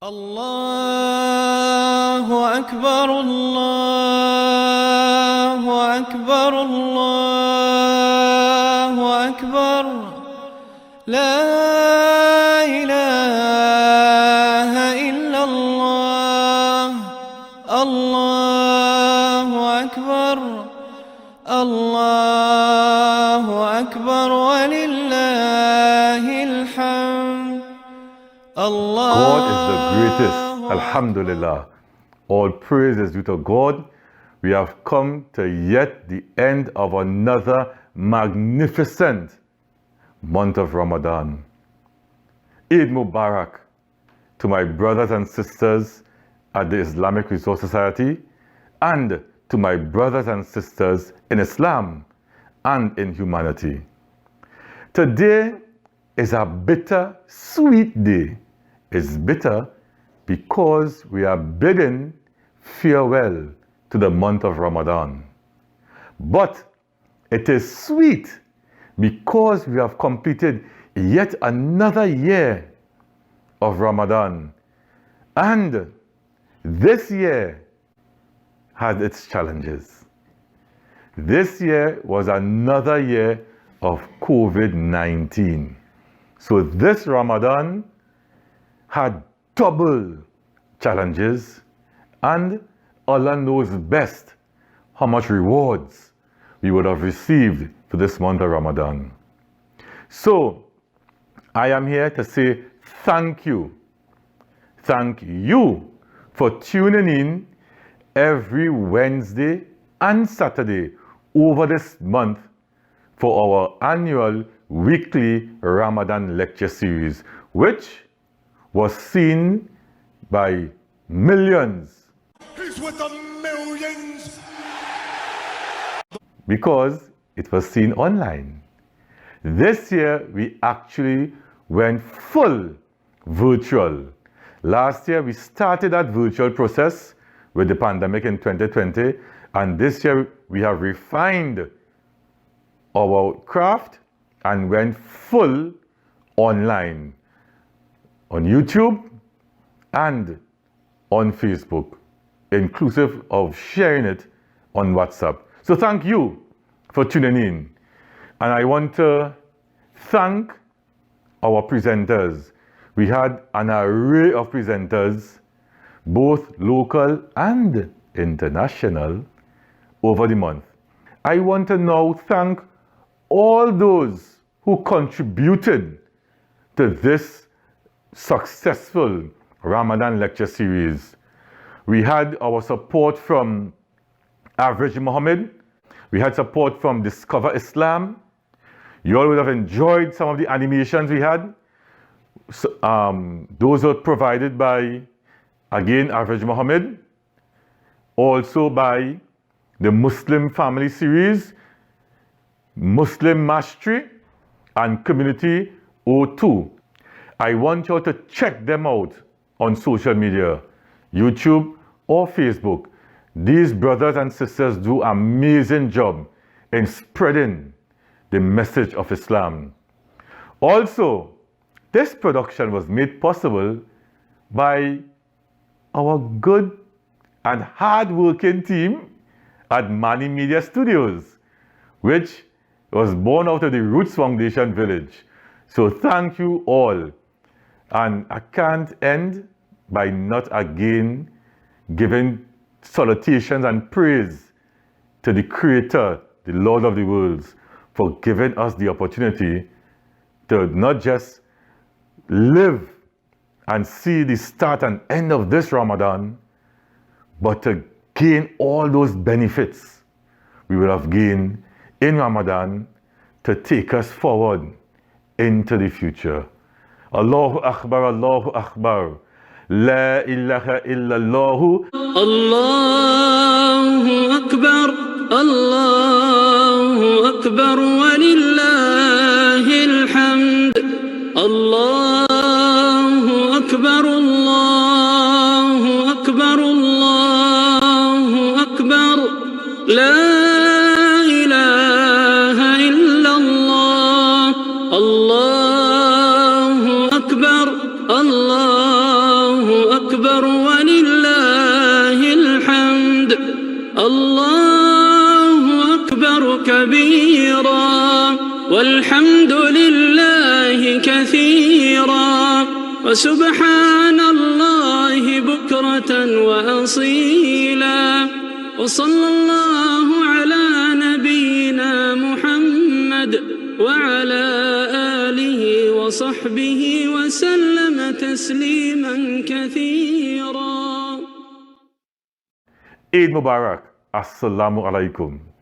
الله أكبر الله أكبر الله أكبر لا إله إلا الله الله أكبر الله أكبر ولله الحمد الله. God is the greatest. Alhamdulillah. All praise is due to God. We have come to yet the end of another magnificent month of Ramadan. Eid Mubarak to my brothers and sisters at the Islamic Resource Society and to my brothers and sisters in Islam and in humanity. Today is a bitter, sweet day. It's bitter because we are bidding farewell to the month of Ramadan. But it is sweet because we have completed yet another year of Ramadan. And this year had its challenges. This year was another year of COVID-19. So this Ramadan had double challenges, and Allah knows best how much rewards we would have received for this month of Ramadan. So I am here to say thank you. Thank you for tuning in every Wednesday and Saturday over this month for our annual weekly Ramadan lecture series, which was seen by millions. He's with the millions. Because it was seen online. This year we actually went full virtual. Last year we started that virtual process with the pandemic in 2020, and this year we have refined our craft and went full online on YouTube and on Facebook, inclusive of sharing it on WhatsApp. So thank you for tuning in. And I want to thank our presenters. We had an array of presenters, both local and international, over the month. I want to now thank all those who contributed to this successful Ramadan lecture series. We had our support from Wazir Mohamed. We had support from Discover Islam. You all would have enjoyed some of the animations we had. So, those were provided by, again, Wazir Mohamed. Also by the Muslim Family Series, Muslim Mastery, and Community O2. I want you all to check them out on social media, YouTube or Facebook. These brothers and sisters do an amazing job in spreading the message of Islam. Also, this production was made possible by our good and hard-working team at Manny Media Studios, which was born out of the Roots Foundation Village. So thank you all. And I can't end by not again giving salutations and praise to the Creator, the Lord of the worlds, for giving us the opportunity to not just live and see the start and end of this Ramadan, but to gain all those benefits we will have gained in Ramadan to take us forward into the future. Allahu Akbar, Allahu Akbar. La ilaha illallah. Allahu Akbar, Allahu Akbar, walillahil hamd. Allahu Akbar, Allahu Akbar, Allahu Akbar. La ilaha illallah. Allahu Akbar, Allahu الله أكبر كبيرا والحمد لله كثيرا وسبحان الله بكرة وأصيلا وصلى الله على نبينا محمد وعلى آله وصحبه وسلم تسليما كثيرا. Eid Mubarak. Assalamu alaikum.